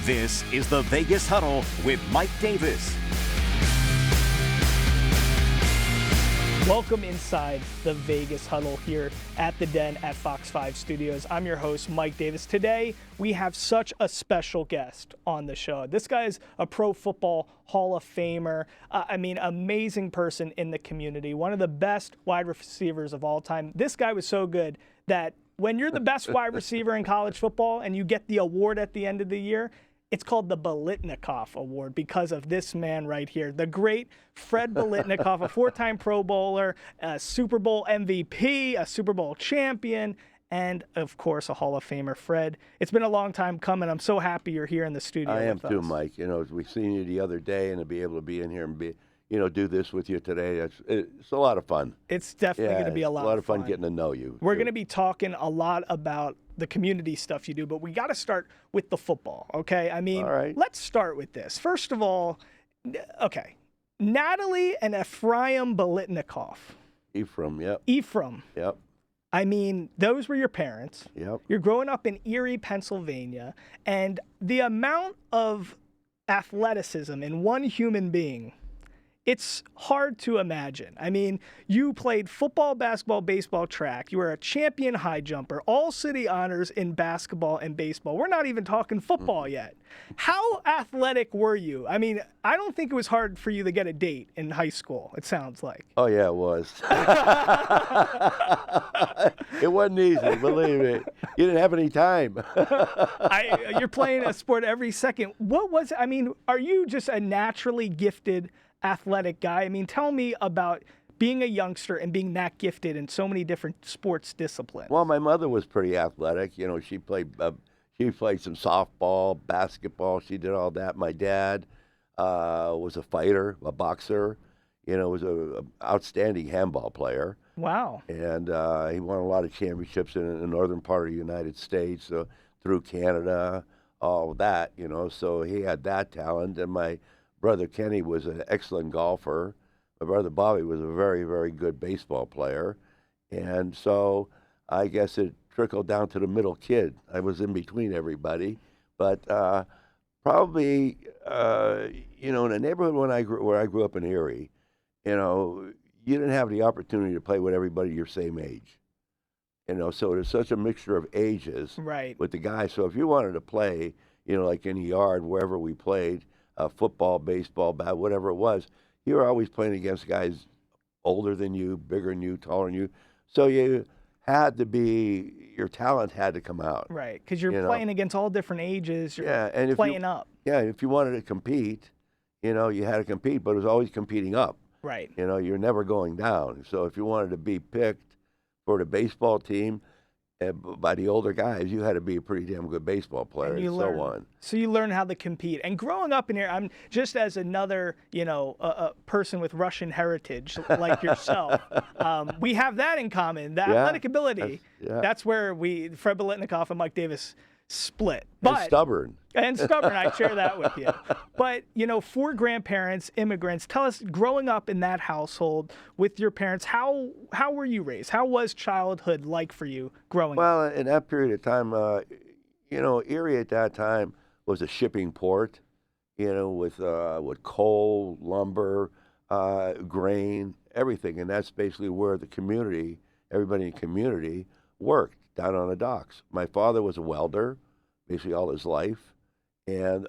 This is the Vegas Huddle with Mike Davis. Welcome inside the Vegas Huddle here at the Den at FOX5 Studios. I'm your host, Mike Davis. Today, we have such a special guest on the show. This guy is a Pro Football Hall of Famer. Amazing person in the community. One of the best wide receivers of all time. This guy was so good that when you're the best wide receiver in college football and you get the award at the end of the year, it's called the Biletnikoff Award because of this man right here, the great Fred Biletnikoff, a four-time Pro Bowler, a Super Bowl MVP, a Super Bowl champion, and, of course, a Hall of Famer. Fred, it's been a long time coming. I'm so happy you're here in the studio I am with too, us. Mike. You know, we seen you the other day, and to be able to be in here and do this with you today, it's a lot of fun. It's definitely going to be a lot of fun getting to know you. We're going to be talking a lot about the community stuff you do, but we got to start with the football, okay? All right. Let's start with this. First of all, okay, Natalie and Ephraim Biletnikoff. Ephraim, yep. Ephraim. Yep. Those were your parents. Yep. You're growing up in Erie, Pennsylvania, and the amount of athleticism in one human being, it's hard to imagine. You played football, basketball, baseball, track. You were a champion high jumper, all city honors in basketball and baseball. We're not even talking football yet. How athletic were you? I don't think it was hard for you to get a date in high school, it sounds like. Oh, yeah, it was. It wasn't easy, believe me. You didn't have any time. You're playing a sport every second. What was it? Are you just a naturally gifted athletic guy? Tell me about being a youngster and being that gifted in so many different sports disciplines. Well, my mother was pretty athletic. You know, she played some softball, basketball. She did all that. My dad was a fighter, a boxer. You know, was an outstanding handball player. Wow. And he won a lot of championships in the northern part of the United States, through Canada, all of that, you know. So he had that talent. And my brother Kenny was an excellent golfer. My brother Bobby was a very, very good baseball player. And so I guess it trickled down to the middle kid. I was in between everybody. But probably, in the neighborhood where I grew up in Erie, you know, you didn't have the opportunity to play with everybody your same age. You know, so there's such a mixture of ages with the guys. So if you wanted to play, like in the yard, wherever we played, football, baseball, whatever it was, you were always playing against guys older than you, bigger than you, taller than you. So you had to be, your talent had to come out. Right, because you're playing against all different ages. You're playing up. Yeah, if you wanted to compete, you had to compete, but it was always competing up. Right. You're never going down. So if you wanted to be picked for the baseball team by the older guys, you had to be a pretty damn good baseball player and so on. So you learn how to compete. And growing up in here, I'm just as another, a person with Russian heritage like yourself. We have that in common, the athletic ability. That's where Fred Biletnikoff and Mike Davis split. And stubborn. And stubborn, I share that with you. But, four grandparents, immigrants, tell us, growing up in that household with your parents, how were you raised? How was childhood like for you growing up? Well, in that period of time, Erie at that time was a shipping port, with coal, lumber, grain, everything. And that's basically where everybody in the community worked, down on the docks. My father was a welder, basically all his life. And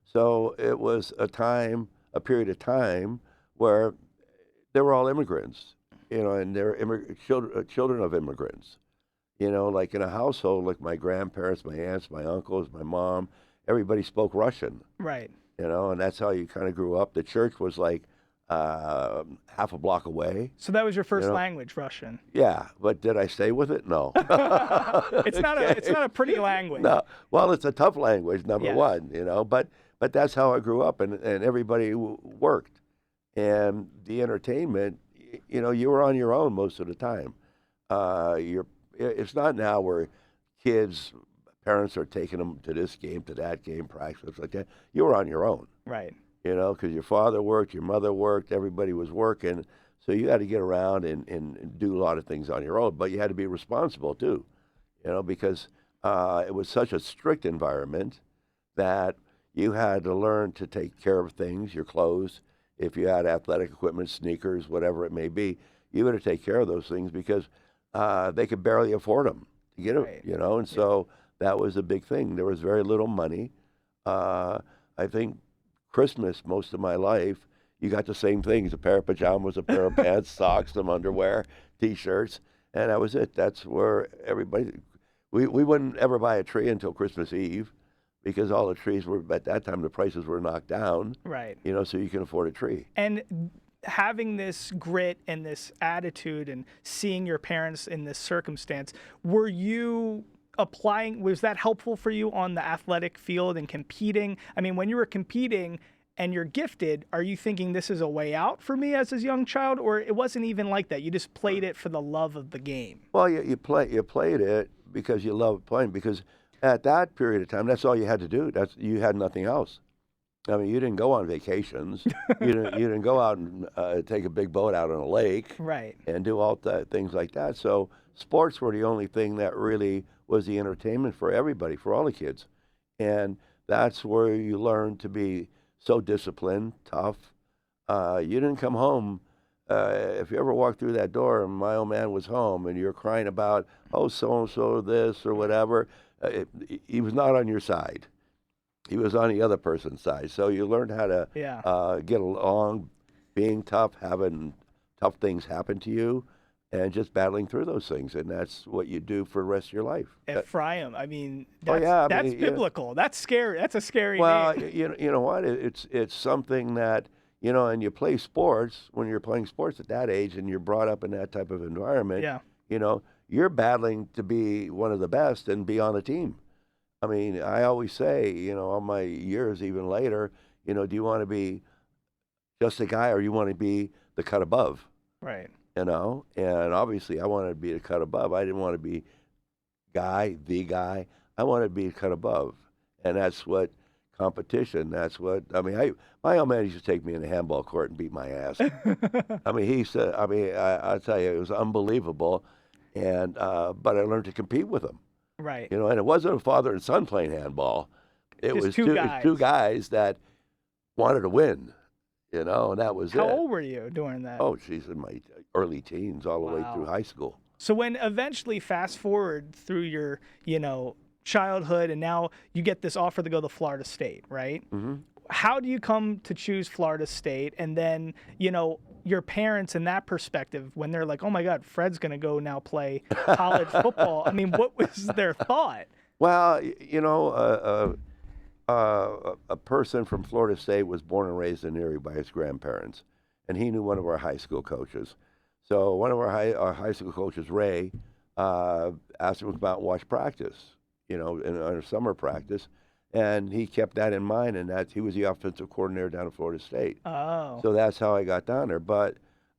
so it was a period of time where they were all immigrants, and they're children of immigrants. Like in a household, like my grandparents, my aunts, my uncles, my mom, everybody spoke Russian. Right. And that's how you kind of grew up. The church was like half a block away. So that was your first language, Russian? Yeah, but did I stay with it? No. It's not a pretty language. No. Well, it's a tough language, number one, but that's how I grew up, and everybody worked. And the entertainment, you were on your own most of the time. It's not now where parents are taking them to this game, to that game, practice, like that. You were on your own. Right. Because your father worked, your mother worked, everybody was working. So you had to get around and do a lot of things on your own, but you had to be responsible too, because it was such a strict environment that you had to learn to take care of things, your clothes, if you had athletic equipment, sneakers, whatever it may be, you had to take care of those things because they could barely afford them to get Right. it, you know, and so that was a big thing. There was very little money. I think Christmas, most of my life, you got the same things: a pair of pajamas, a pair of pants, socks, some underwear, T-shirts, and that was it. That's where everybody. We wouldn't ever buy a tree until Christmas Eve, because all the trees were at that time the prices were knocked down. Right. You know, so you can afford a tree. And having this grit and this attitude and seeing your parents in this circumstance, were you applying, was that helpful for you on the athletic field and competing? I mean, when you were competing and you're gifted, are you thinking this is a way out for me as a young child, or it wasn't even like that? You just played it for the love of the game. Well, you played it because you loved playing, because at that period of time, that's all you had to do. You had nothing else. I mean, you didn't go on vacations. you didn't go out and take a big boat out on a lake, Right. and do all things like that. So sports were the only thing that really was the entertainment for everybody, for all the kids, and that's where you learned to be so disciplined, tough. You didn't come home. If you ever walked through that door and my old man was home and you're crying about, oh, so-and-so this or whatever, he was not on your side. He was on the other person's side. So you learned how to get along, being tough, having tough things happen to you, and just battling through those things. And that's what you do for the rest of your life. Ephraim, I mean, that's biblical. That's scary. That's a scary well, name. you know what? It's something that, you know, and you play sports, when you're playing sports at that age and you're brought up in that type of environment, you know, you're battling to be one of the best and be on a team. I mean, I always say, you know, all my years, even later, you know, do you want to be just a guy or you want to be the cut above? Right. You know, and obviously I wanted to be the cut above. I didn't want to be the guy. I wanted to be the cut above. And that's what competition, that's what, I mean, my old man used to take me in the handball court and beat my ass. I mean, he said, I'll tell you, it was unbelievable. And, but I learned to compete with him. Right. You know, and it wasn't a father and son playing handball. It Just was two guys that wanted to win, you know, and that was How it. old were you doing that? Oh, geez, in my early teens, all the way Wow. through high school. So when eventually fast forward through your, you know, childhood and now you get this offer to go to Florida State, right? Mm-hmm. How do you come to choose Florida State? And then, you know, your parents in that perspective, when they're like, oh my God, Fred's going to go now play college football. I mean, what was their thought? Well, you know, a person from Florida State was born and raised in Erie by his grandparents, and he knew one of our high school coaches. So one of our high school coaches, Ray, asked him to come out and watch practice, you know, in our summer practice, and he kept that in mind, and that he was the offensive coordinator down at Florida State. Oh. So that's how I got down there. But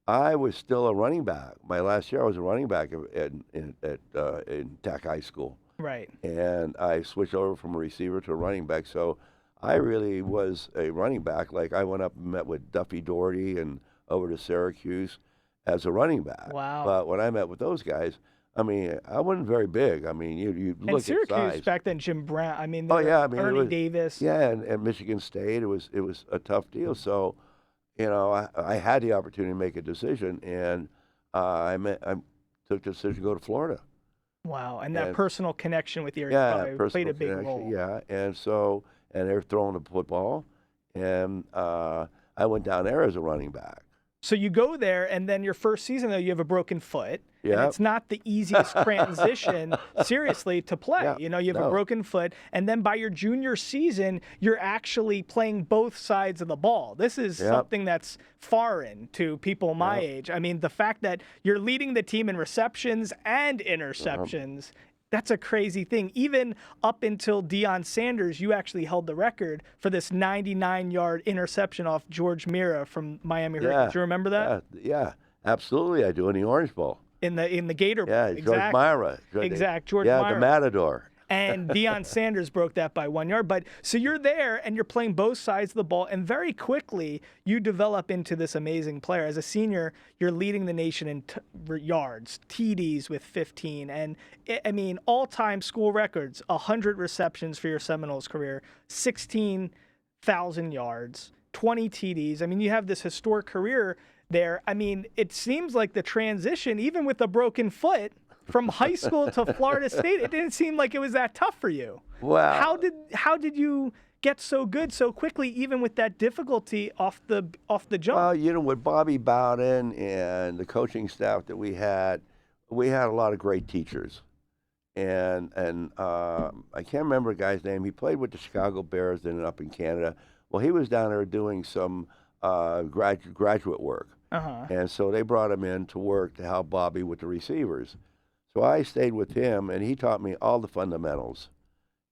I was still a running back. My last year, I was a running back in Tech High School. Right. And I switched over from a receiver to a running back. So I really was a running back. Like, I went up and met with Duffy Doherty and over to Syracuse as a running back. Wow. But when I met with those guys, I mean, I wasn't very big. I mean, you look And Syracuse at size. back then, Jim Brown. I mean, Ernie Davis. Yeah, and Michigan State. It was a tough deal. So, you know, I had the opportunity to make a decision, and I took the decision to go to Florida. Wow, and that personal connection with your played a big role. Yeah, and they're throwing the football, and I went down there as a running back. So you go there, and then your first season, though, you have a broken foot. Yeah. And it's not the easiest transition, seriously, to play. Yeah, you know, you have a broken foot, and then by your junior season, you're actually playing both sides of the ball. This is something that's foreign to people my age. I mean, the fact that you're leading the team in receptions and interceptions, that's a crazy thing. Even up until Deion Sanders, you actually held the record for this 99-yard interception off George Mira from Miami Hurricanes. Do you remember that? Yeah, absolutely. I do, in the Orange Bowl. In the Gator Bowl. Yeah, exactly. George Myra. George Myra. Yeah, the Matador. And Deion Sanders broke that by 1 yard. But so you're there and you're playing both sides of the ball, and very quickly you develop into this amazing player. As a senior, you're leading the nation in yards, TDs with 15, and I mean all-time school records: 100 receptions for your Seminoles career, 16,000 yards, 20 TDs. I mean, you have this historic career there. I mean, it seems like the transition, even with a broken foot, from high school to Florida State, it didn't seem like it was that tough for you. Well, how did you get so good so quickly, even with that difficulty off the jump? Well, you know, with Bobby Bowden and the coaching staff that we had a lot of great teachers. And I can't remember a guy's name. He played with the Chicago Bears and up in Canada. Well, he was down there doing some graduate work. And so they brought him in to work to help Bobby with the receivers. So I stayed with him, and he taught me all the fundamentals.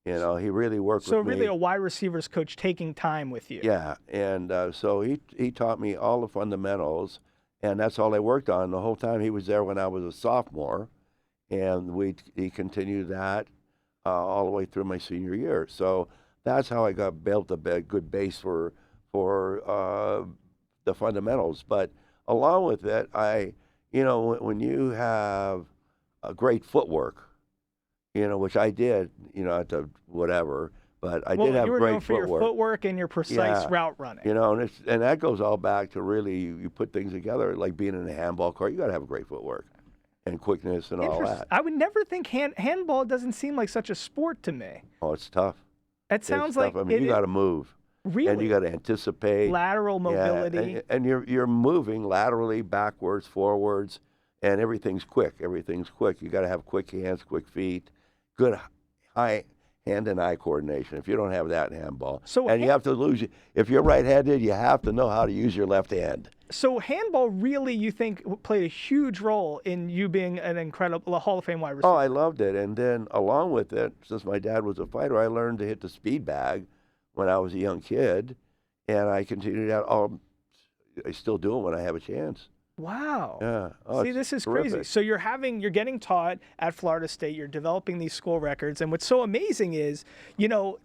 You know, he really worked with me. So really a wide receivers coach taking time with you. Yeah, and so he taught me all the fundamentals, and that's all I worked on the whole time he was there when I was a sophomore, and he continued that all the way through my senior year. So that's how I built a good base for the fundamentals. But along with it, when you have a great footwork, which I did, at the whatever, but I did have you were great known for footwork. your footwork and your precise route running. And that goes all back to really you put things together, like being in a handball court. You got to have great footwork and quickness and all that. I would never think handball doesn't seem like such a sport to me. Oh, it's tough. It sounds like I mean, you got to move. Really? And you got to anticipate. Lateral mobility. Yeah, and you're moving laterally, backwards, forwards, and everything's quick. Everything's quick. You got to have quick hands, quick feet, good eye, hand and eye coordination. If you don't have that in handball, you have to if you're right-handed, you have to know how to use your left hand. So handball really, you think, played a huge role in you being an incredible Hall of Fame wide receiver? Oh, I loved it. And then along with it, since my dad was a fighter, I learned to hit the speed bag when I was a young kid, and I continued that. I still do it when I have a chance. Wow. Yeah. Oh, see, this is terrific. crazy. So you're getting taught at Florida State, you're developing these school records, and what's so amazing is,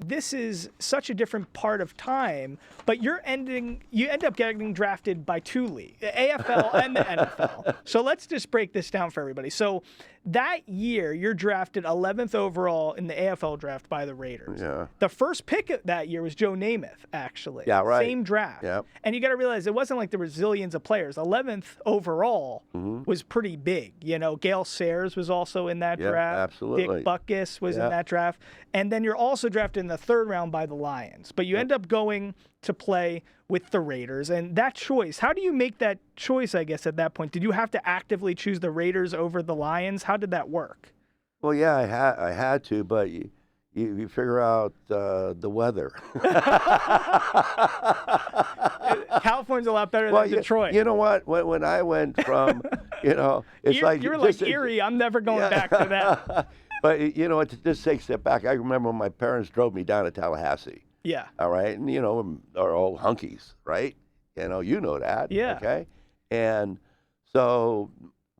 this is such a different part of time, but you end up getting drafted by two leagues, the AFL and the NFL. So let's just break this down for everybody. So that year, you're drafted 11th overall in the AFL draft by the Raiders. Yeah. The first pick that year was Joe Namath, actually. Yeah, right. Same draft. Yep. And you got to realize it wasn't like there were zillions of players. 11th overall was pretty big. Gale Sayers was also in that draft. Absolutely. Dick Butkus was in that draft. And then you're also drafted in the third round by the Lions. But you end up going to play with the Raiders. And that choice, how do you make that choice, I guess, at that point? Did you have to actively choose the Raiders over the Lions? How did that work? Well, yeah, I had to, but you figure out the weather. California's a lot better than Detroit. You know what? When I went from, it's you're like Erie. I'm never going back to that. But just take a step back. I remember when my parents drove me down to Tallahassee. Yeah. All right, and our old hunkies, right? You know that. Yeah. Okay. And so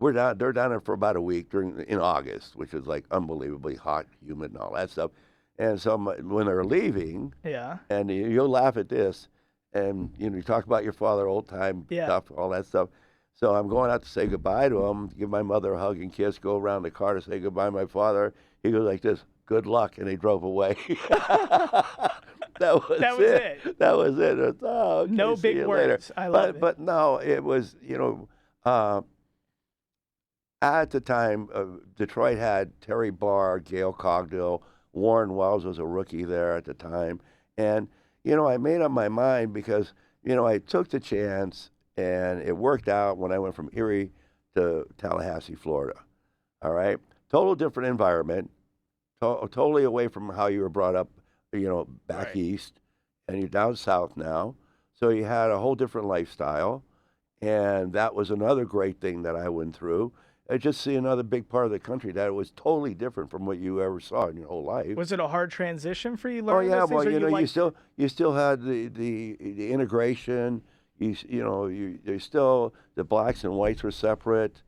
they're down there for about a week in August, which is like unbelievably hot, humid, and all that stuff. And so when they're leaving, and you'll laugh at this, and you talk about your father, old time stuff, all that stuff. So I'm going out to say goodbye to him, give my mother a hug and kiss, go around the car to say goodbye to my father. He goes like this, "Good luck," and he drove away. That was it. That was it. Okay, no big words. Later. I love it. But no, it was, at the time, Detroit had Terry Barr, Gail Cogdill, Warren Wells was a rookie there at the time. And, I made up my mind because, I took the chance and it worked out when I went from Erie to Tallahassee, Florida. All right? Total different environment, totally away from how you were brought up, back east, and you're down south now. So you had a whole different lifestyle. And that was another great thing that I went through. I just see another big part of the country that was totally different from what you ever saw in your whole life. Was it a hard transition for you? You still had the integration. There's still the blacks and whites were separate,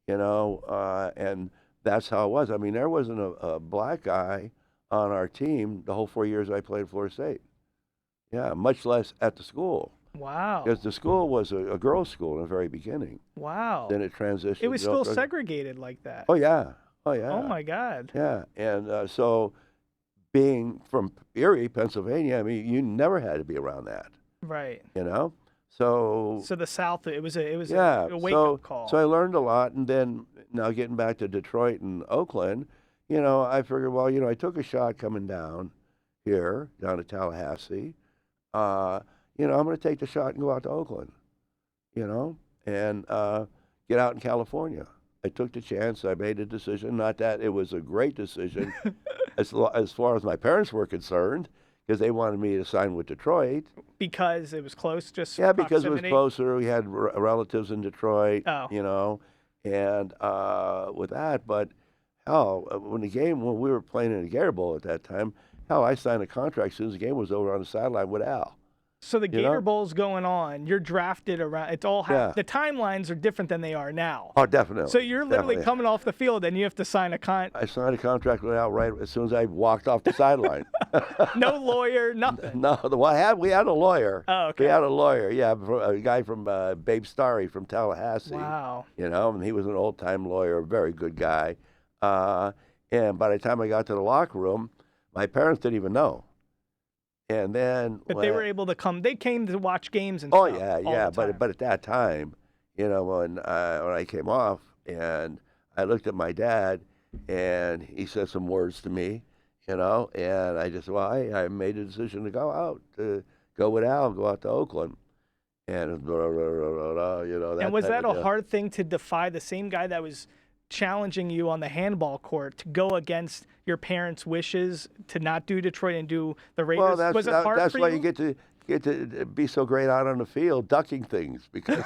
and that's how it was. I mean, there wasn't a black guy on our team the whole 4 years I played at Florida State. Yeah, much less at the school. Wow. Because the school was a girls' school in the very beginning. Wow. Then it transitioned. It was still segregated like that. Oh, yeah. Oh, yeah. Oh, my God. Yeah. And so being from Erie, Pennsylvania, I mean, you never had to be around that. Right. You know? So the South, it was a wake-up call. So I learned a lot. And then now getting back to Detroit and Oakland, I figured, well, I took a shot coming down here, down to Tallahassee. I'm going to take the shot and go out to Oakland, and get out in California. I took the chance. I made a decision. Not that it was a great decision as far as my parents were concerned, because they wanted me to sign with Detroit. Because it was close, just yeah, proximity? because it was closer. We had relatives in Detroit, and with that. But hell, when we were playing in the Gator Bowl at that time, hell, I signed a contract as soon as the game was over on the sideline with Al. So the Gator Bowl's going on. You're drafted around. It's all the timelines are different than they are now. Oh, definitely. So you're literally coming off the field and you have to sign a I signed a contract with Al right as soon as I walked off the sideline. No lawyer, nothing. No, we had a lawyer. Oh, okay. We had a lawyer. Yeah, a guy from Babe Starry from Tallahassee. Wow. And he was an old-time lawyer, a very good guy. And by the time I got to the locker room, my parents didn't even know. And then, but they were able to come. They came to watch games and stuff. Oh yeah. But at that time, when I came off, and I looked at my dad, and he said some words to me, and I just I made a decision to go out, to go with Al, and go out to Oakland, and that. And was that a hard thing to defy? The same guy that was challenging you on the handball court to go against your parents' wishes to not do Detroit and do the Raiders? Well, was it hard that's for why you? you get to be so great out on the field, ducking things, because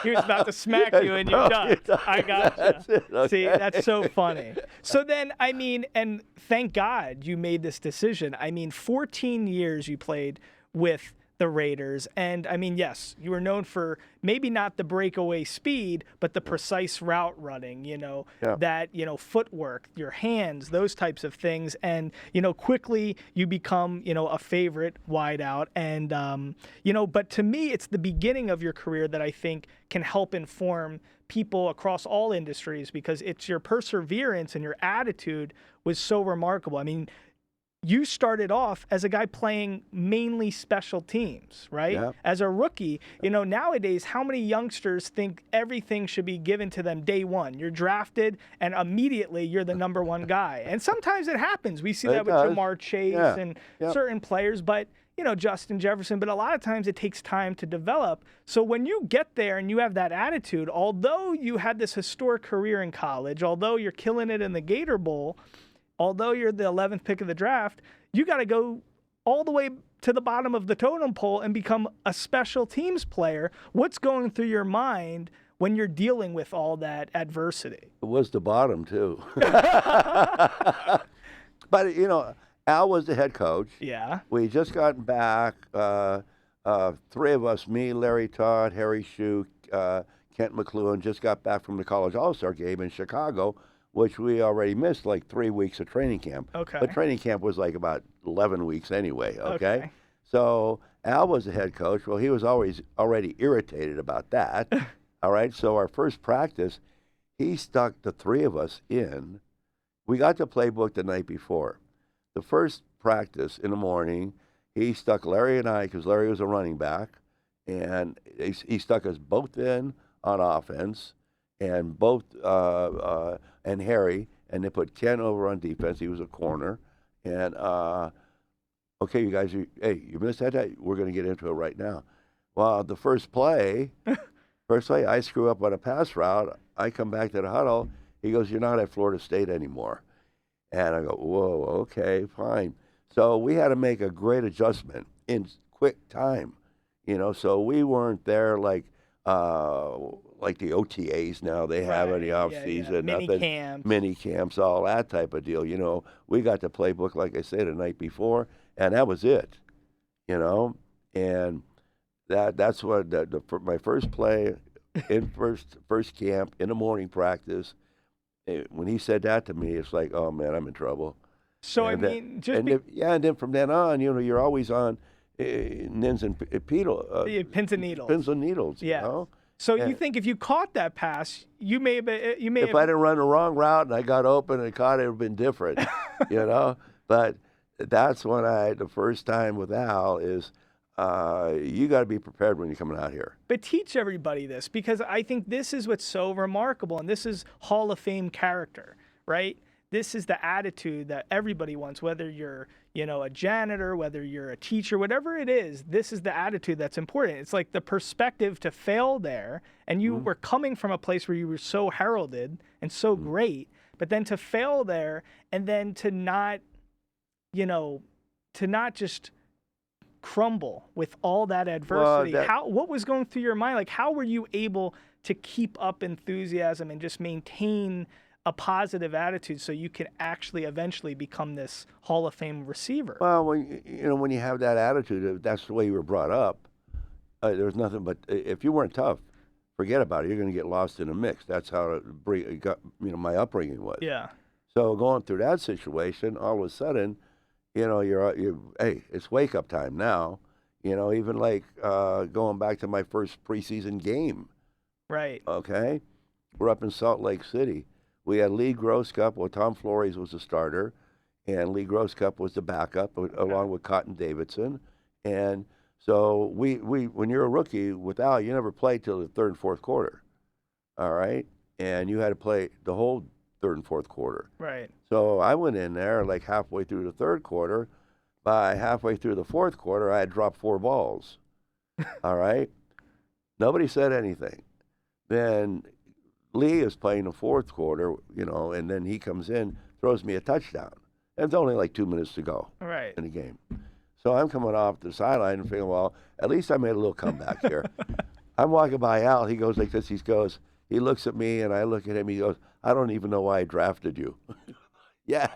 he was about to smack you and you ducked. I gotcha. That's it, okay. See, that's so funny. So then, and thank God you made this decision. 14 years you played with the Raiders. And yes, you were known for maybe not the breakaway speed, but the precise route running, that, footwork, your hands, those types of things. And, quickly you become, a favorite wideout. And, but to me, it's the beginning of your career that I think can help inform people across all industries, because it's your perseverance and your attitude was so remarkable. You started off as a guy playing mainly special teams, right? Yeah. As a rookie, nowadays, how many youngsters think everything should be given to them day one? You're drafted, and immediately you're the number one guy. And sometimes it happens. We see that with Jamar Chase and certain players, but, Justin Jefferson. But a lot of times it takes time to develop. So when you get there and you have that attitude, although you had this historic career in college, although you're killing it in the Gator Bowl, although you're the 11th pick of the draft, you got to go all the way to the bottom of the totem pole and become a special teams player. What's going through your mind when you're dealing with all that adversity? It was the bottom, too. But, Al was the head coach. Yeah. We had just gotten back, three of us, me, Larry Todd, Harry Shue, Kent McLuhan, just got back from the College All-Star game in Chicago, which we already missed like 3 weeks of training camp. Okay. But training camp was like about 11 weeks anyway, okay? So Al was the head coach. Well, he was already irritated about that, all right? So our first practice, he stuck the three of us in. We got the playbook the night before. The first practice in the morning, he stuck Larry and I, because Larry was a running back, and he stuck us both in on offense, and both and Harry, and they put Ken over on defense. He was a corner, and okay, you guys, you missed that. We're going to get into it right now. Well, the first play, I screw up on a pass route. I come back to the huddle. He goes, "You're not at Florida State anymore," and I go, "Whoa, okay, fine." So we had to make a great adjustment in quick time, So we weren't there like the OTAs now they have in the off season, mini camps, all that type of deal. We got the playbook, like I said, the night before, and that was it. And that's what my first play in first camp in the morning practice. When he said that to me, it's like, oh man, I'm in trouble. So, And I then- mean, just and if, yeah, and then from then on, you're always on nins and pins and needles. pins and needles. Yeah. You know? So Yeah. you think if you caught that pass, you may have If I didn't run the wrong route and I got open and caught it, would have been different, you know. But that's when the first time with Al is you got to be prepared when you're coming out here. But teach everybody this, because I think this is what's so remarkable, and this is Hall of Fame character, right? This is the attitude that everybody wants, whether you're, a janitor, whether you're a teacher, whatever it is, this is the attitude that's important. It's like the perspective to fail there, and you were coming from a place where you were so heralded and so great, but then to fail there and then to not, just crumble with all that adversity. What was going through your mind? Like, how were you able to keep up enthusiasm and just maintain a positive attitude so you can actually eventually become this Hall of Fame receiver? Well, when you have that attitude, if that's the way you were brought up, there's nothing but if you weren't tough, forget about it. You're going to get lost in a mix. That's how my upbringing was. Yeah. So going through that situation, all of a sudden, you're hey, it's wake up time now. Even like going back to my first preseason game. Right. Okay, we're up in Salt Lake City. We had Lee Grosscup. Well, Tom Flores was the starter, and Lee Grosscup was the backup, along with Cotton Davidson. And so we when you're a rookie with Al, you never play till the third and fourth quarter. All right, and you had to play the whole third and fourth quarter. Right. So I went in there like halfway through the third quarter. By halfway through the fourth quarter, I had dropped 4 balls. All right, nobody said anything. Then Lee is playing the fourth quarter, and then he comes in, throws me a touchdown. And it's only like 2 minutes to go in the game. So I'm coming off the sideline and thinking, well, at least I made a little comeback here. I'm walking by Al. He goes like this. He looks at me, and I look at him. He goes, I don't even know why I drafted you. Yeah.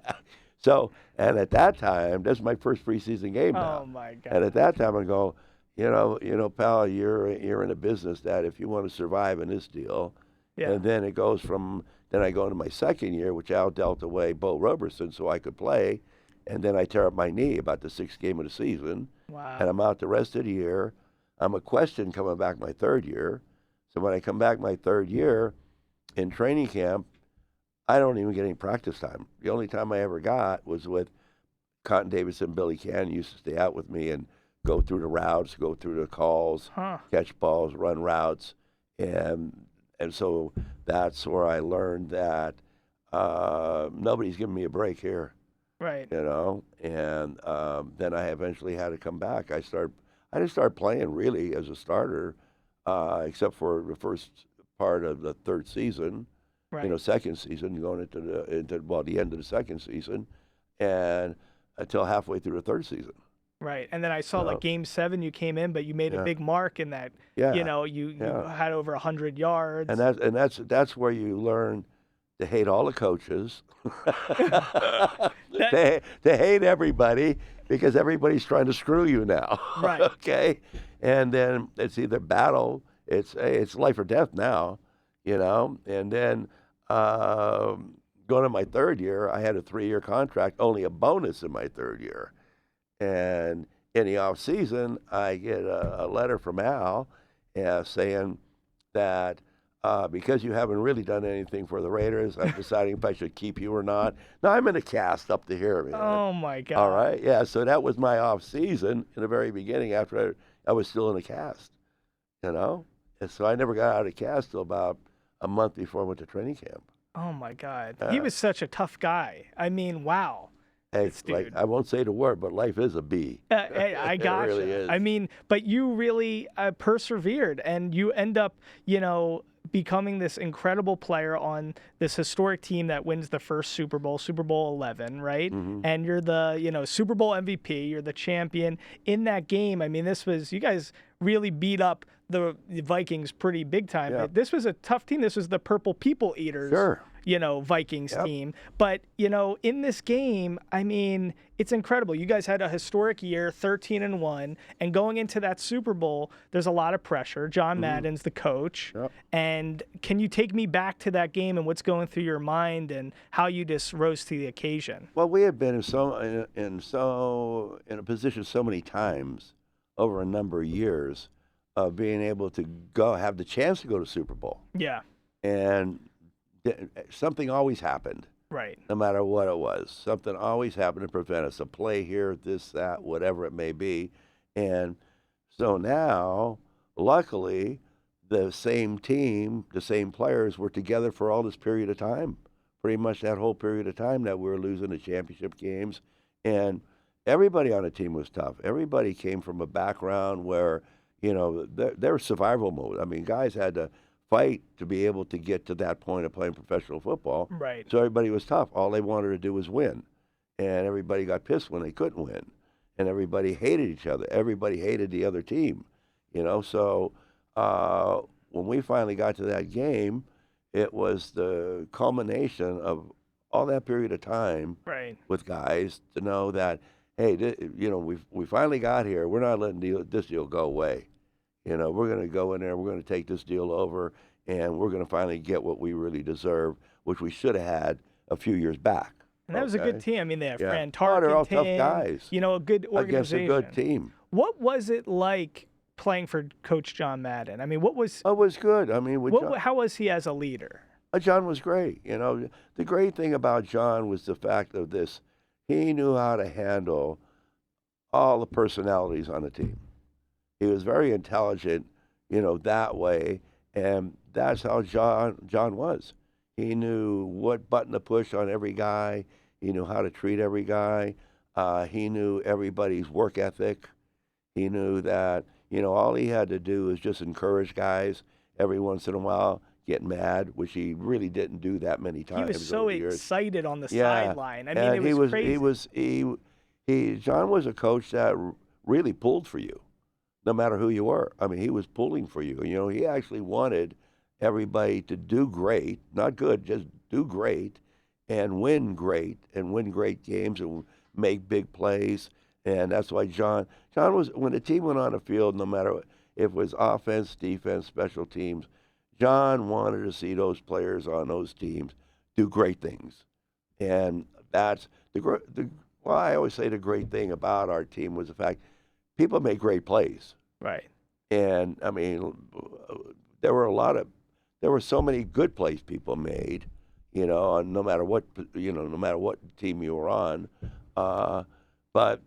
So, and at that time, that's my first preseason game now. Oh, my God. And at that time, I go, pal, you're in a business that if you want to survive in this deal, and then it goes then I go into my second year, which Al dealt away Bo Roberson so I could play, and then I tear up my knee about the 6th game of the season. Wow. And I'm out the rest of the year. I'm a question coming back my third year. So when I come back my third year in training camp, I don't even get any practice time. The only time I ever got was with Cotton Davidson. Billy Cannon used to stay out with me and go through the routes, go through the calls, catch balls, run routes. And so that's where I learned that nobody's giving me a break here. Right. And then I eventually had to come back. I didn't start playing really as a starter, except for the first part of the third season, second season, going into the end of the second season, and until halfway through the third season. Right. And then I saw like Game 7, you came in, but you made a big mark in that. Yeah. You had over 100 yards. And that's where you learn to hate all the coaches, to hate everybody, because everybody's trying to screw you now. Right. Okay. And then it's either battle, it's life or death now, And then going to my third year, I had a 3-year contract, only a bonus in my third year. And in the off season, I get a letter from Al saying that because you haven't really done anything for the Raiders, I'm deciding if I should keep you or not. Now, I'm in a cast up to here, man. Oh, my God. All right, yeah, so that was my off season in the very beginning after I was still in a cast, And so I never got out of cast till about a month before I went to training camp. Oh, my God. He was such a tough guy. I mean, wow. Hey, I won't say the word, but life is a bee. I got you. Really is. I mean, but you really persevered, and you end up, becoming this incredible player on this historic team that wins the first Super Bowl 11, right? Mm-hmm. And you're the, Super Bowl MVP. You're the champion in that game. I mean, you guys really beat up the Vikings pretty big time. Yeah. This was a tough team. This was the Purple People Eaters. Sure. Vikings Yep. team. But, in this game, I mean, it's incredible. You guys had a historic year, 13-1, and going into that Super Bowl, there's a lot of pressure. John Madden's the coach. Yep. And can you take me back to that game and what's going through your mind and how you just rose to the occasion? Well, we had been in a position so many times over a number of years of being able to have the chance to go to Super Bowl, Yeah, and something always happened. right. No matter what it was, something always happened to prevent us. A play here, this, that, whatever it may be, and so now, luckily, the same team, the same players were together for all this period of time. Pretty much that whole period of time that we were losing the championship games. And everybody on the team was tough. Everybody came from a background where, they're survival mode. I mean, guys had to fight to be able to get to that point of playing professional football. Right. So everybody was tough. All they wanted to do was win. And everybody got pissed when they couldn't win. And everybody hated each other. Everybody hated the other team. So when we finally got to that game, it was the culmination of all that period of time Right. with guys to know that, hey, we finally got here. We're not letting this deal go away. We're going to go in there. We're going to take this deal over, and we're going to finally get what we really deserve, which we should have had a few years back. And that was a good team. I mean, they have Fran Oh, they're all Tarkenton, tough guys a good against organization. a good team. What was it like playing for Coach John Madden? I mean, what was It was good. I mean, how was he as a leader? John was great. The great thing about John was the fact of this: he knew how to handle all the personalities on the team. He was very intelligent, that way, and that's how John was. He knew what button to push on every guy. He knew how to treat every guy. He knew everybody's work ethic. He knew that, all he had to do was just encourage guys every once in a while, get mad, which he really didn't do that many times. He was so over the years. excited on the Yeah. sideline. I mean, And it was crazy. John was a coach that really pulled for you, no matter who you were. I mean, he was pulling for you. He actually wanted everybody to do great, not good, just do great, and win great games and make big plays. And that's why John was, when the team went on the field, no matter if it was offense, defense, special teams, John wanted to see those players on those teams do great things. And that's I always say the great thing about our team was the fact people make great plays. Right. And I mean, there were so many good plays people made, and no matter what team you were on, but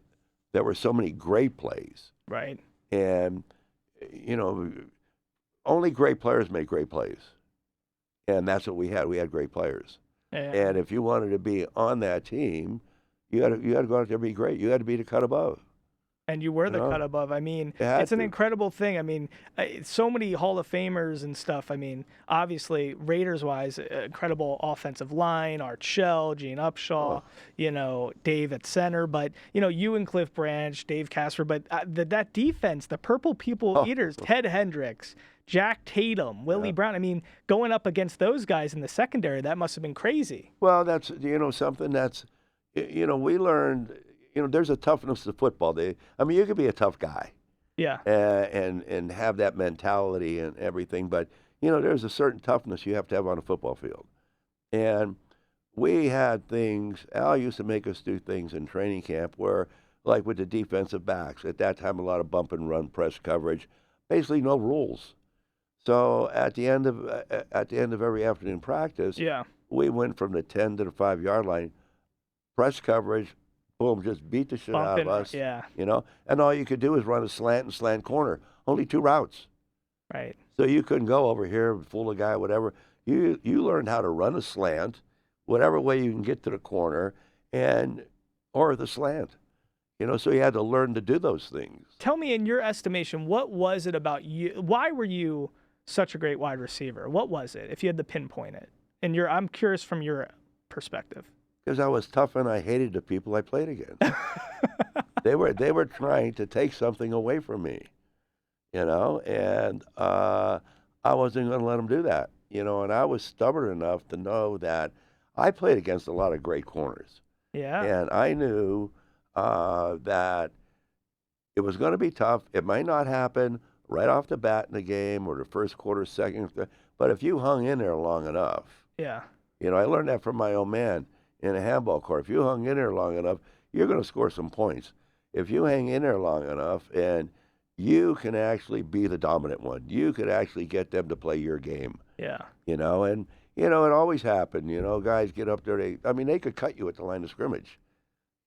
there were so many great plays. Right. And, only great players make great plays. And that's what we had. We had great players. Yeah. And if you wanted to be on that team, you had to go out there and be great. You had to be the cut above. And you were the cut above. I mean, You had it's an to. incredible thing. I mean, so many Hall of Famers and stuff. I mean, obviously, Raiders-wise, incredible offensive line, Art Shell, Gene Upshaw, Dave at center. But, you and Cliff Branch, Dave Casper. But that defense, the Purple People Eaters, Ted Hendricks, Jack Tatum, Willie Brown. I mean, going up against those guys in the secondary, that must have been crazy. Well, that's, something that's, we learned, there's a toughness to football. You could be a tough guy. Yeah. And have that mentality and everything. But, there's a certain toughness you have to have on a football field. And we had things, Al used to make us do things in training camp where, like with the defensive backs, at that time, a lot of bump and run press coverage, basically no rules. So at the end of every afternoon practice, we went from the 10 to the 5-yard line, press coverage, boom, just beat the shit out of us. Yeah. And all you could do is run a slant and slant corner. Only 2 routes. Right. So you couldn't go over here, fool a guy, whatever. You learned how to run a slant, whatever way you can get to the corner, or the slant. So you had to learn to do those things. Tell me, in your estimation, what was it about you? Why were you such a great wide receiver? What was it, if you had to pinpoint it? And I'm curious from your perspective. Because I was tough and I hated the people I played against. They were trying to take something away from me, and I wasn't going to let them do that. and I was stubborn enough to know that I played against a lot of great corners. Yeah. And I knew that it was going to be tough. It might not happen right off the bat in the game or the first quarter, second, but if you hung in there long enough, Yeah. I learned that from my old man in a handball court. If you hung in there long enough, you're going to score some points. If you hang in there long enough and you can actually be the dominant one, you could actually get them to play your game. Yeah. And it always happened. Guys get up there. They could cut you at the line of scrimmage.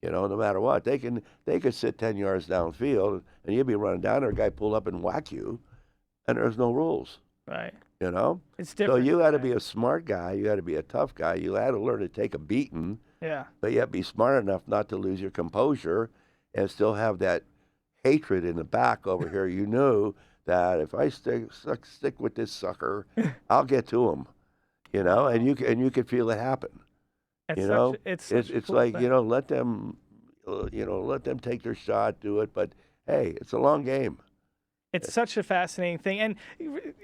No matter what, they could sit 10 yards downfield, and you'd be running down there. A guy pull up and whack you, and there's no rules. Right. It's different. So you had to be a smart guy. You had to be a tough guy. You had to learn to take a beating. Yeah. But you had to be smart enough not to lose your composure, and still have that hatred in the back over here. You knew that if I stick with this sucker, I'll get to him. And you could feel it happen. It's cool like thing. let them take their shot, do it. But hey, it's a long game. It's such a fascinating thing. And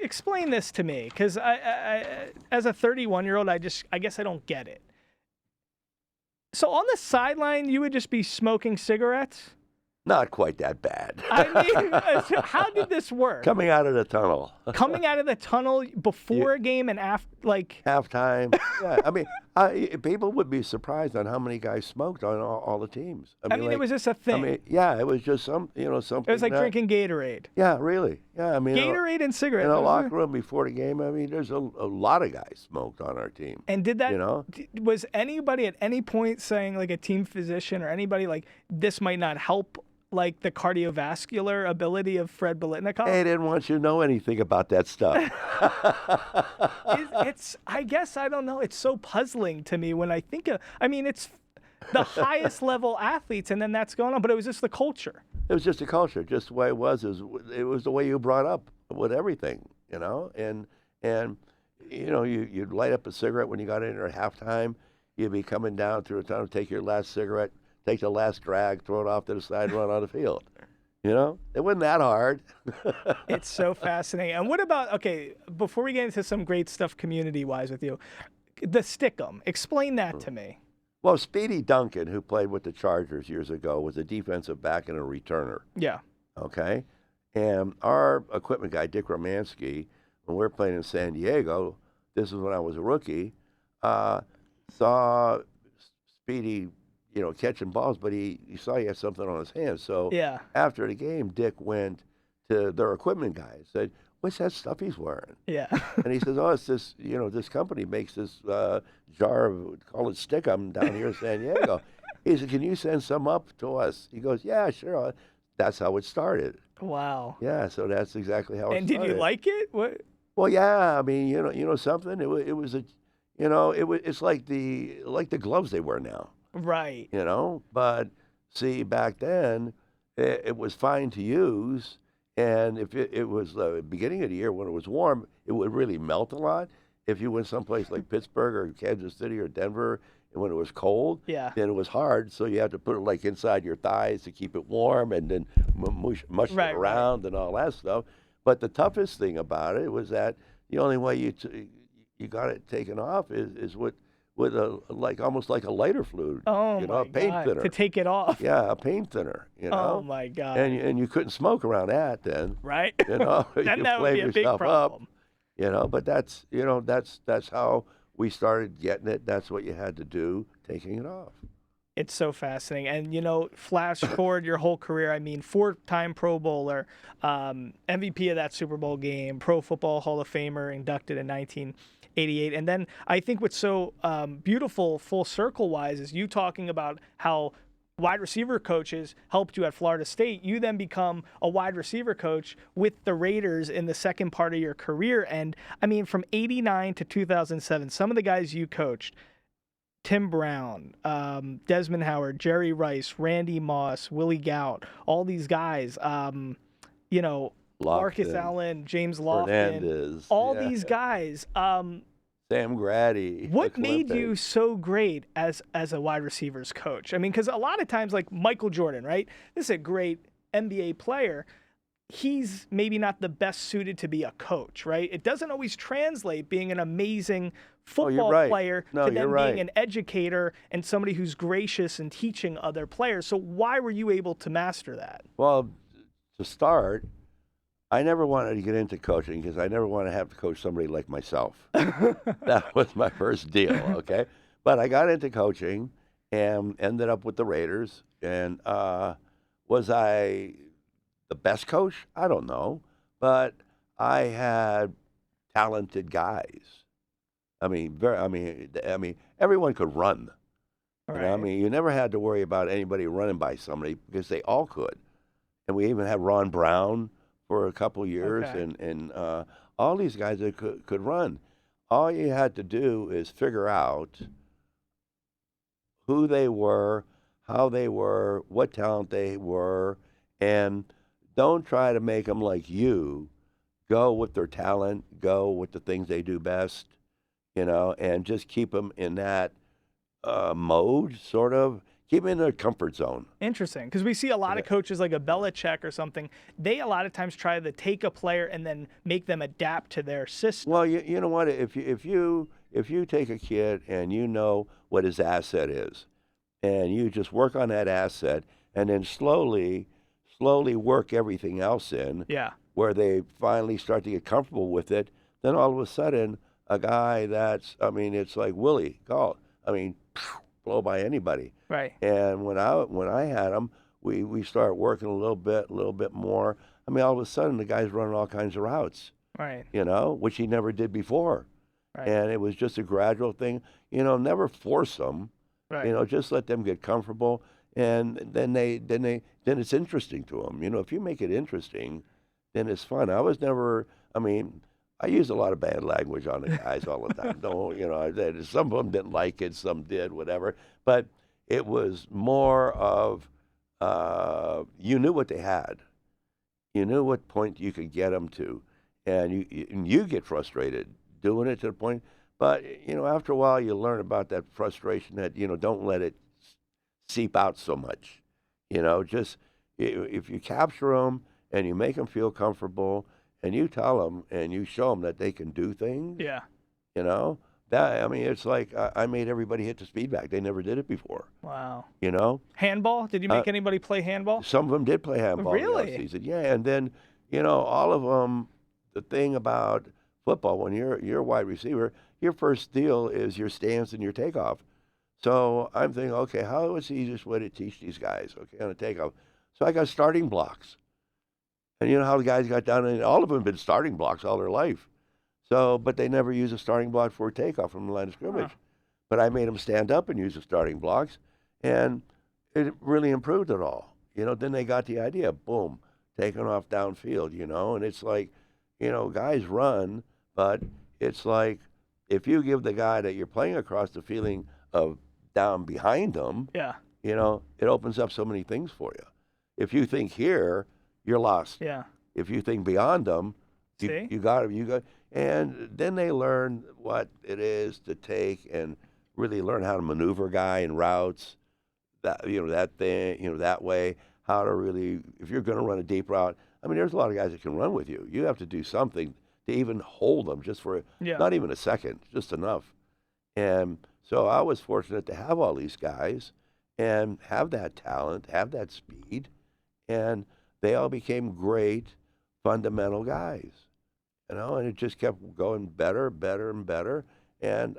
explain this to me, because I as a 31-year-old, I guess I don't get it. So on the sideline, you would just be smoking cigarettes? Not quite that bad. How did this work? Coming out of the tunnel. Coming out of the tunnel before a game and after, halftime. Yeah, people would be surprised on how many guys smoked on all the teams. It was just a thing. It was just something. It was like drinking Gatorade. Yeah, really. Yeah, Gatorade and cigarettes. In a locker room before the game, there's a lot of guys smoked on our team. And did that? Was anybody at any point saying, like a team physician or anybody, like this might not help? Like the cardiovascular ability of Fred Biletnikoff? They didn't want you to know anything about that stuff. I guess, I don't know. It's so puzzling to me when I think of, it's the highest level athletes and then that's going on, but it was just the culture. It was just the culture, just the way it was. It was the way you brought up with everything, and you'd light up a cigarette when you got in there at halftime. You'd be coming down through the tunnel, take your last cigarette, take the last drag, throw it off to the side, run on the field. It wasn't that hard. It's so fascinating. And what about, before we get into some great stuff community-wise with you, the Stick'em. Explain that to me. Well, Speedy Duncan, who played with the Chargers years ago, was a defensive back and a returner. Yeah. Okay? And our equipment guy, Dick Romanski, when we were playing in San Diego, this is when I was a rookie, saw Speedy catching balls, but he saw he had something on his hands. So after the game, Dick went to their equipment guy and said, "What's that stuff he's wearing?" Yeah. And he says, "Oh, it's this, this company makes this jar of, call it Stick'em down here in San Diego." He said, "Can you send some up to us?" He goes, "Yeah, sure." That's how it started. Wow. Yeah, so that's exactly how it started. And did you like it? What? Well, yeah, something. It's like the gloves they wear now. Right. But see, back then, it was fine to use, and if it was the beginning of the year when it was warm, it would really melt a lot. If you went someplace like Pittsburgh or Kansas City or Denver, and when it was cold, then it was hard, so you had to put it like inside your thighs to keep it warm, and then mush it around and all that stuff. But the toughest thing about it was that the only way you got it taken off is with almost like a lighter fluid, a paint thinner to take it off. Yeah, a paint thinner, Oh my God! And you couldn't smoke around that then, right? Then that would be a big problem. But that's how we started getting it. That's what you had to do, taking it off. It's so fascinating. And, flash forward your whole career. 4-time Pro Bowler, MVP of that Super Bowl game, Pro Football Hall of Famer, inducted in 1988. And then I think what's so beautiful full circle-wise is you talking about how wide receiver coaches helped you at Florida State. You then become a wide receiver coach with the Raiders in the second part of your career. And, from 89 to 2007, some of the guys you coached, Tim Brown, Desmond Howard, Jerry Rice, Randy Moss, Willie Gout, all these guys, Marcus Allen, James Lofton, Fernandez, all these guys. Sam Grady. What made you so great as a wide receivers coach? Because a lot of times, like Michael Jordan, right? This is a great NBA player. he's maybe not the best suited to be a coach, right? It doesn't always translate being an amazing football player to then being an educator and somebody who's gracious and teaching other players. So why were you able to master that? Well, to start, I never wanted to get into coaching because I never wanted to have to coach somebody like myself. That was my first deal, okay? But I got into coaching and ended up with the Raiders. And was I the best coach? I don't know. But I had talented guys. I mean, everyone could run. You know, I mean, you never had to worry about anybody running by somebody because they all could. And we even had Ron Brown for a couple years, and all these guys that could run. All you had to do is figure out who they were, how they were, what talent they were, and don't try to make them like you. Go with their talent, go with the things they do best, you know, and just keep them in that mode, sort of. Keep them in their comfort zone. Interesting, because we see a lot of coaches like a Belichick or something. They a lot of times try to take a player and then make them adapt to their system. Well, you know what? If you take a kid and you know what his asset is, and you just work on that asset, and then slowly work everything else in, where they finally start to get comfortable with it, then all of a sudden, a guy that's, I mean, it's like Willie Gault. I mean, blow by anybody. Right. And when I had him, we start working a little bit more. I mean, all of a sudden, the guy's running all kinds of routes. Right. You know, which he never did before. Right. And it was just a gradual thing. You know, never force them. Right. You know, just let them get comfortable, and then it's interesting to them. You know, if you make it interesting, then it's fun. I was never. I mean, I used a lot of bad language on the guys all the time. Don't, you know, some of them didn't like it, some did, whatever. But it was more of you knew what they had. You knew what point you could get them to, and you get frustrated doing it to the point. But, you know, after a while, you learn about that frustration that, you know, don't let it seep out so much. You know, just if you capture them and you make them feel comfortable and you tell them and you show them that they can do things, you know, that, I mean, it's like I made everybody hit the speed bag. They never did it before. Wow. You know? Handball? Did you make anybody play handball? Some of them did play handball. Really? In the season. Yeah, and then, you know, all of them, the thing about football, when you're a wide receiver, your first deal is your stance and your takeoff. So I'm thinking, okay, how is the easiest way to teach these guys, okay, on a takeoff? So I got starting blocks. And you know how the guys got down, and all of them have been starting blocks all their life. So, but they never use a starting block for a takeoff from the line of scrimmage. But I made them stand up and use the starting blocks, and it really improved it all. You know, then they got the idea, boom, taking off downfield, you know, and it's like, you know, guys run, but it's like if you give the guy that you're playing across the feeling of down behind them, you know, it opens up so many things for you. If you think here, you're lost. Yeah. If you think beyond them, you got it. And then they learn what it is to take and really learn how to maneuver a guy in routes, that, you know, that thing, you know, that way, how to really, if you're going to run a deep route, I mean, there's a lot of guys that can run with you. You have to do something to even hold them just for not even a second, just enough. And so I was fortunate to have all these guys and have that talent, have that speed, and they all became great fundamental guys, you know, and it just kept going better, better, and better. And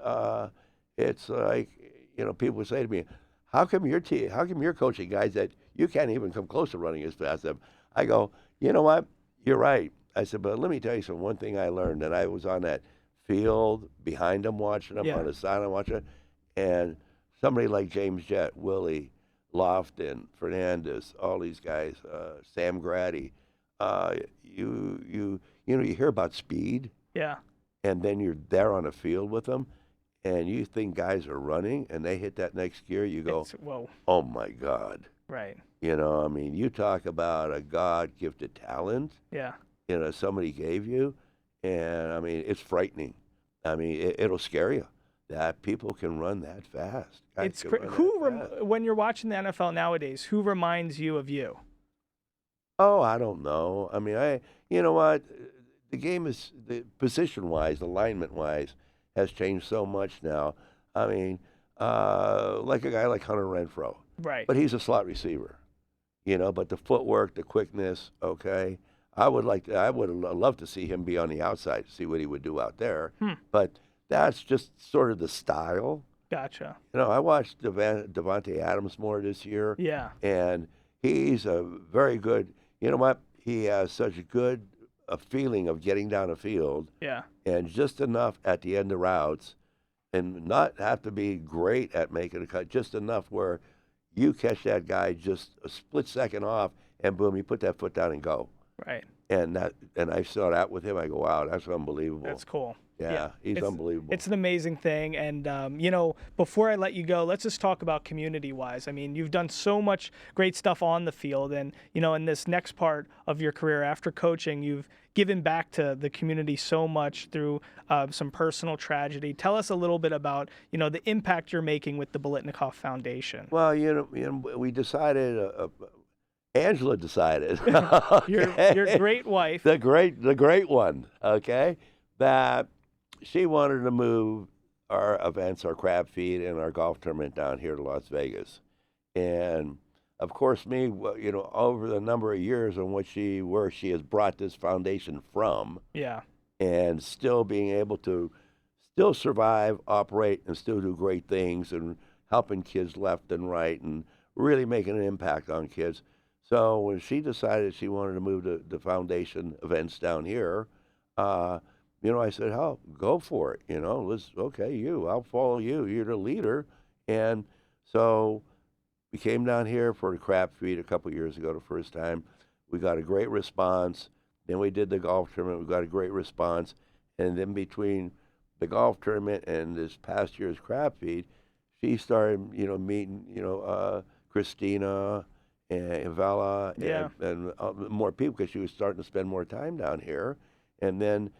it's like, you know, people say to me, how come you're coaching guys that you can't even come close to running as fast as them? I go, you know what? You're right. I said, but let me tell you one thing I learned, that I was on that field behind them watching them, on the sideline watching them, and somebody like James Jett, Willie, Lofton, Fernandez, all these guys, Sam Grady, you know, you hear about speed, and then you're there on the field with them, and you think guys are running, and they hit that next gear, you go, whoa, oh my God. Right. You know, I mean, you talk about a God-gifted talent. You know, somebody gave you, and I mean, it's frightening. I mean, it'll scare you that people can run that fast. It's when you're watching the NFL nowadays, who reminds you of you? Oh, I don't know. I mean, you know what? The game is the position-wise, alignment-wise, has changed so much now. I mean, like a guy like Hunter Renfrow, Right. but he's a slot receiver, you know. But the footwork, the quickness, okay. I would love to see him be on the outside, see what he would do out there. But that's just sort of the style. Gotcha. You know, I watched Devontae Adams more this year, Yeah. and he's a very good. You know what? He has such a feeling of getting down the field, Yeah. and just enough at the end of routes, and not have to be great at making a cut, just enough where you catch that guy just a split second off, and boom, you put that foot down and go. Right. And I saw that with him. I go, wow, that's unbelievable. That's cool. Yeah, he's unbelievable. It's an amazing thing. And, you know, before I let you go, let's just talk about community-wise. I mean, you've done so much great stuff on the field. And, you know, in this next part of your career after coaching, you've given back to the community so much through some personal tragedy. Tell us a little bit about, you know, the impact you're making with the Biletnikoff Foundation. Well, you know we decided, Angela decided, Your great wife. the great one, okay, that she wanted to move our events, our crab feed, and our golf tournament down here to Las Vegas. And of course, you know, over the number of years in which where she has brought this foundation from, Yeah. and still being able to still survive, operate, and still do great things, and helping kids left and right, and really making an impact on kids. So when she decided she wanted to move the foundation events down here, you know, I said, "Oh, go for it. You know, I'll follow you. You're the leader." And so we came down here for the crab feed a couple years ago, the first time. We got a great response. Then we did the golf tournament. We got a great response. And then between the golf tournament and this past year's crab feed, she started, you know, meeting, you know, Christina and Vela and more people, because she was starting to spend more time down here. And then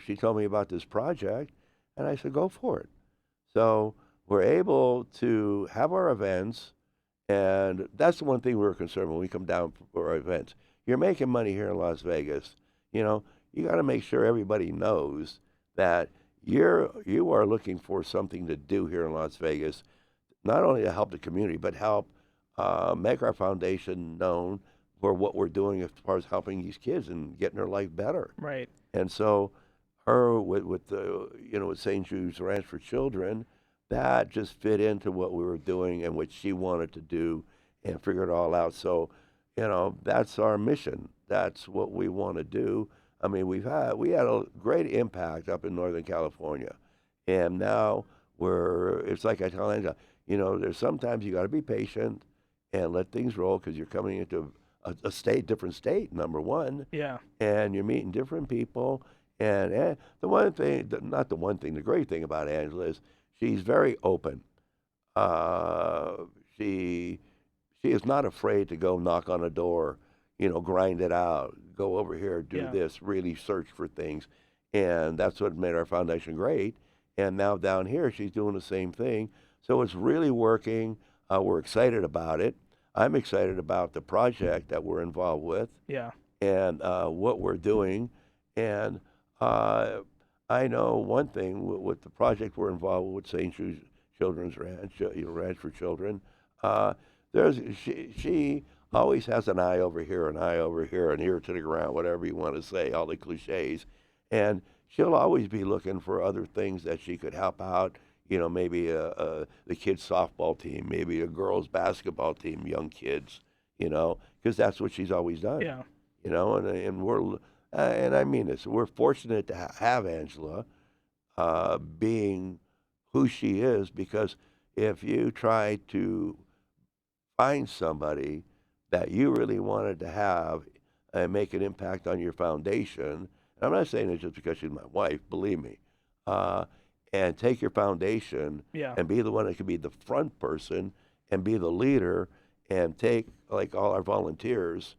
she told me about this project, and I said, go for it. So we're able to have our events, and that's the one thing we're concerned when we come down for our events. You're making money here in Las Vegas. You know, you got to make sure everybody knows that you are looking for something to do here in Las Vegas, not only to help the community, but help make our foundation known for what we're doing as far as helping these kids and getting their life better. Right. And so her with the, you know, with St. Jude's Ranch for Children, that just fit into what we were doing and what she wanted to do, and figure it all out. So, you know, that's our mission. That's what we want to do. I mean, we had a great impact up in Northern California, and now it's like I tell Angela, you know, there's sometimes you got to be patient and let things roll, because you're coming into a different state, number one. Yeah. And you're meeting different people. And the great thing about Angela is she's very open. She is not afraid to go knock on a door, you know, grind it out, go over here, do this, really search for things. And that's what made our foundation great. And now down here, she's doing the same thing. So it's really working. We're excited about it. I'm excited about the project that we're involved with. Yeah. And what we're doing. And I know one thing with the project we're involved with St. Jude's Children's Ranch, Ranch for Children. She always has an eye over here, an eye over here, and ear to the ground, whatever you want to say, all the cliches. And she'll always be looking for other things that she could help out. You know, maybe the kids' softball team, maybe a girls' basketball team, young kids, you know, because that's what she's always done. Yeah. You know, and we're, and I mean this, we're fortunate to have Angela being who she is, because if you try to find somebody that you really wanted to have and make an impact on your foundation, and I'm not saying it just because she's my wife, believe me, and take your foundation and be the one that can be the front person and be the leader, and take like all our volunteers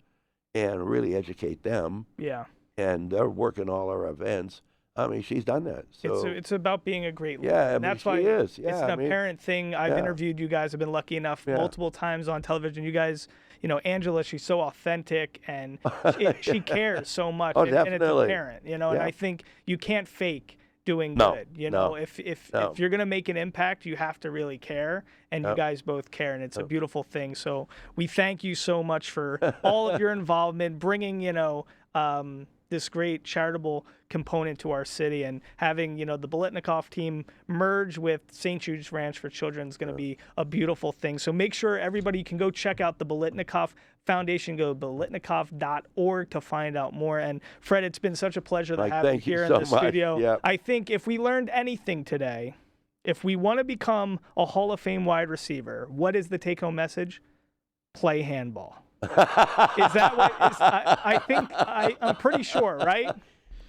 and really educate them. Yeah. And they're working all our events. I mean, she's done that. So it's about being a great leader. Yeah, I mean, and that's she why is. Yeah, it's an apparent thing. I've interviewed you guys. I've been lucky enough multiple times on television. You guys, Angela, she's so authentic, and she cares so much. Oh, and it's a definitely. parent, and Yeah. I think you can't fake doing No, good. no, If no. you're going to make an impact, you have to really care, and you Yep. guys both care, and it's a beautiful thing. So we thank you so much for all of your involvement, bringing, this great charitable component to our city, and having, the Biletnikoff team merge with St. Jude's Ranch for Children is going to be a beautiful thing. So make sure everybody can go check out the Biletnikoff Foundation. Go to biletnikoff.org to find out more. And Fred, it's been such a pleasure to Mike, have you thank you here so in the much. studio. Yep. I think if we learned anything today, if we want to become a Hall of Fame wide receiver, what is the take-home message? Play handball. Is that what is? I'm pretty sure, right?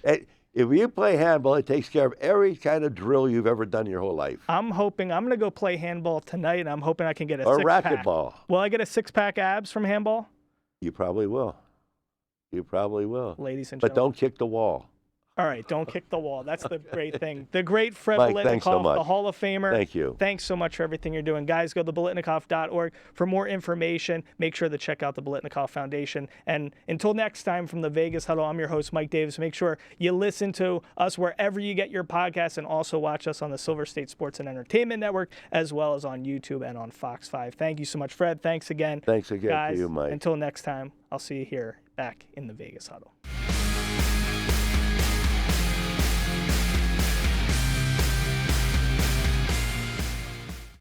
If you play handball, it takes care of every kind of drill you've ever done your whole life. I'm hoping I'm going to go play handball tonight, and I'm hoping I can get a Or six-pack. racquetball. Will I get a six-pack abs from handball? You probably will. You probably will. Ladies and But gentlemen. don't kick the wall. All right, don't kick the wall. That's the great thing. The great Fred Mike, thanks so Biletnikoff, much. the Hall of Famer. Thank you. Thanks so much for everything you're doing. Guys, go to biletnikoff.org for more information. Make sure to check out the Biletnikoff Foundation. And until next time from the Vegas Huddle, I'm your host, Mike Davis. Make sure you listen to us wherever you get your podcasts, and also watch us on the Silver State Sports and Entertainment Network, as well as on YouTube and on Fox 5. Thank you so much, Fred. Thanks again. Thanks again Guys, to you, Mike. until next time, I'll see you here back in the Vegas Huddle.